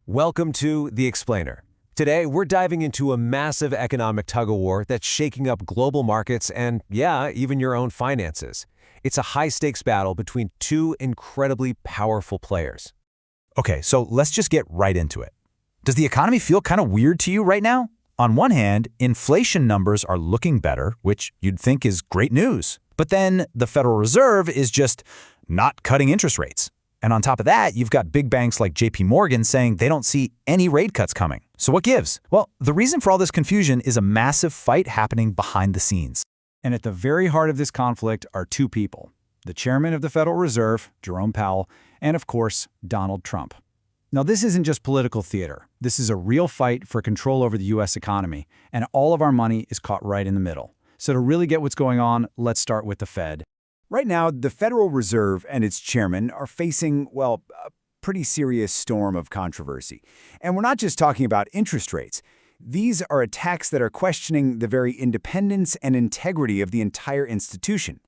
Welcome to The Explainer. Today, we're diving into a massive economic tug-of-war that's shaking up global markets and, yeah, even your own finances. It's a high-stakes battle between two incredibly powerful players. Okay, so let's just get right into it. Does the economy feel kind of weird to you right now? On one hand, inflation numbers are looking better, which you'd think is great news. But then the Federal Reserve is just not cutting interest rates. And on top of that, you've got big banks like JP Morgan saying they don't see any rate cuts coming. So what gives? Well, the reason for all this confusion is a massive fight happening behind the scenes. And at the very heart of this conflict are two people: the chairman of the Federal Reserve, Jerome Powell, and of course, Donald Trump. Now, this isn't just political theater. This is a real fight for control over the U.S. economy, and all of our money is caught right in the middle. So to really get what's going on, let's start with the Fed. Right now, the Federal Reserve and its chairman are facing, well, a pretty serious storm of controversy. And we're not just talking about interest rates. These are attacks that are questioning the very independence and integrity of the entire institution.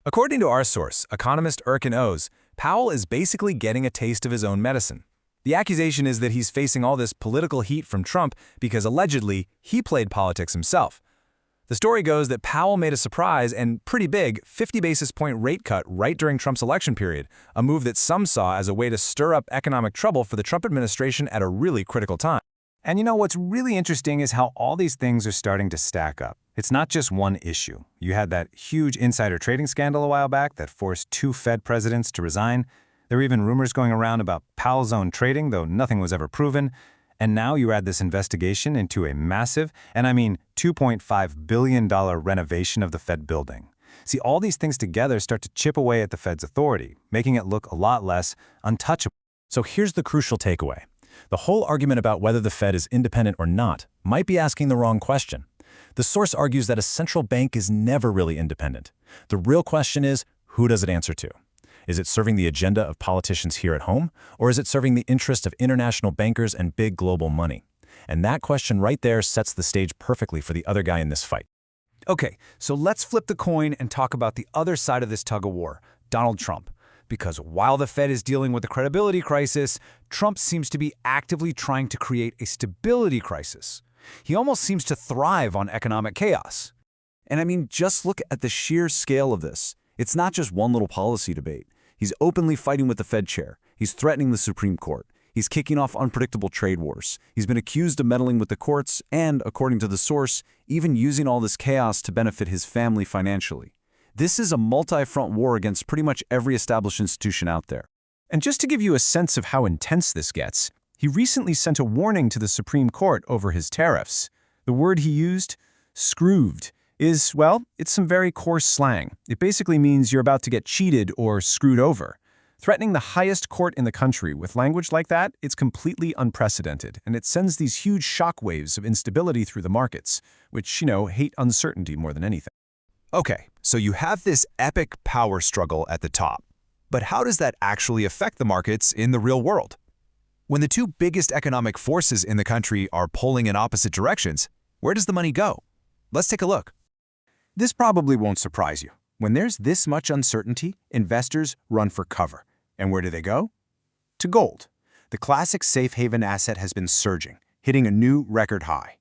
According to our source, economist Erkin Oz, Powell is basically getting a taste of his own medicine. The accusation is that he's facing all this political heat from Trump because allegedly he played politics himself. The story goes that Powell made a surprise and pretty big 50 basis point rate cut right during Trump's election period, a move that some saw as a way to stir up economic trouble for the Trump administration at a really critical time. And you know what's really interesting is how all these things are starting to stack up. It's not just one issue. You had that huge insider trading scandal a while back that forced two Fed presidents to resign. There were even rumors going around about Powell's own trading, though nothing was ever proven. And now you add this investigation into a massive, and I mean $2.5 billion renovation of the Fed building. See, all these things together start to chip away at the Fed's authority, making it look a lot less untouchable. So here's the crucial takeaway. The whole argument about whether the Fed is independent or not might be asking the wrong question. The source argues that a central bank is never really independent. The real question is, who does it answer to? Is it serving the agenda of politicians here at home, or is it serving the interest of international bankers and big global money? And that question right there sets the stage perfectly for the other guy in this fight. Okay, so let's flip the coin and talk about the other side of this tug-of-war, Donald Trump. Because while the Fed is dealing with a credibility crisis, Trump seems to be actively trying to create a stability crisis. He almost seems to thrive on economic chaos. And I mean, just look at the sheer scale of this. It's not just one little policy debate. He's openly fighting with the Fed chair. He's threatening the Supreme Court. He's kicking off unpredictable trade wars. He's been accused of meddling with the courts and, according to the source, even using all this chaos to benefit his family financially. This is a multi-front war against pretty much every established institution out there. And just to give you a sense of how intense this gets, he recently sent a warning to the Supreme Court over his tariffs. The word he used, scrooved, is, well, it's some very coarse slang. It basically means you're about to get cheated or screwed over. Threatening the highest court in the country with language like that, it's completely unprecedented, and it sends these huge shockwaves of instability through the markets, which, hate uncertainty more than anything. Okay, so you have this epic power struggle at the top. But how does that actually affect the markets in the real world? When the two biggest economic forces in the country are pulling in opposite directions, where does the money go? Let's take a look. This probably won't surprise you. When there's this much uncertainty, investors run for cover. And where do they go? To gold. The classic safe haven asset has been surging, hitting a new record high.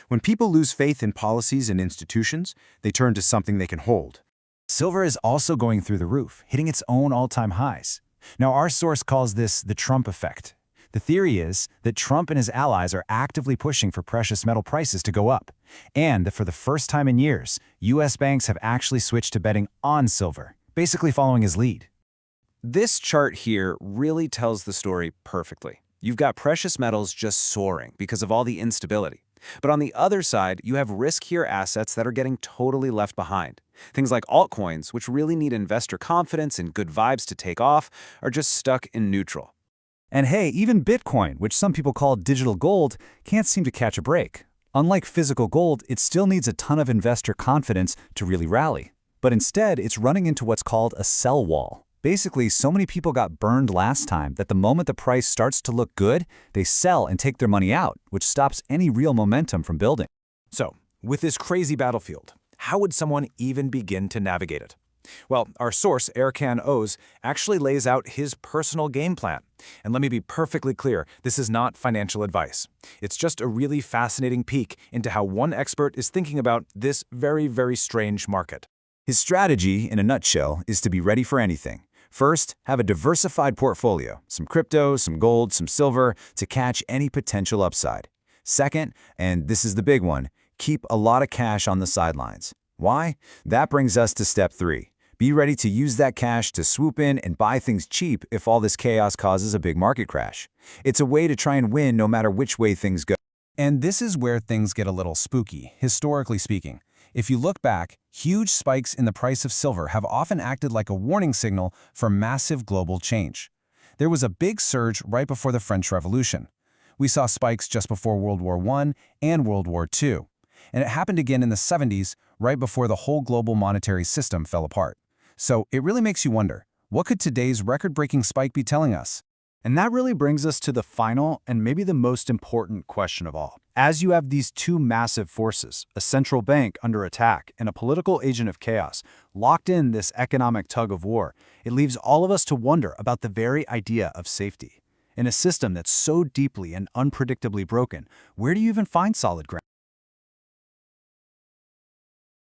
When people lose faith in policies and institutions, they turn to something they can hold. Silver is also going through the roof, hitting its own all-time highs. Now, our source calls this the Trump effect. The theory is that Trump and his allies are actively pushing for precious metal prices to go up, and that for the first time in years, U.S. banks have actually switched to betting on silver, basically following his lead. This chart here really tells the story perfectly. You've got precious metals just soaring because of all the instability. But on the other side, you have riskier assets that are getting totally left behind. Things like altcoins, which really need investor confidence and good vibes to take off, are just stuck in neutral. And hey, even Bitcoin, which some people call digital gold, can't seem to catch a break. Unlike physical gold, it still needs a ton of investor confidence to really rally. But instead, it's running into what's called a sell wall. Basically, so many people got burned last time that the moment the price starts to look good, they sell and take their money out, which stops any real momentum from building. So, with this crazy battlefield, how would someone even begin to navigate it? Well, our source, Erkan Oz, actually lays out his personal game plan. And let me be perfectly clear, this is not financial advice. It's just a really fascinating peek into how one expert is thinking about this very, very strange market. His strategy, in a nutshell, is to be ready for anything. First, have a diversified portfolio, some crypto, some gold, some silver, to catch any potential upside. Second, and this is the big one, keep a lot of cash on the sidelines. Why? That brings us to step 3. Be ready to use that cash to swoop in and buy things cheap if all this chaos causes a big market crash. It's a way to try and win no matter which way things go. And this is where things get a little spooky, historically speaking. If you look back, huge spikes in the price of silver have often acted like a warning signal for massive global change. There was a big surge right before the French Revolution. We saw spikes just before World War I and World War II. And it happened again in the 70s, right before the whole global monetary system fell apart. So it really makes you wonder, what could today's record-breaking spike be telling us? And that really brings us to the final and maybe the most important question of all. As you have these two massive forces, a central bank under attack and a political agent of chaos, locked in this economic tug of war, it leaves all of us to wonder about the very idea of safety. In a system that's so deeply and unpredictably broken, where do you even find solid ground?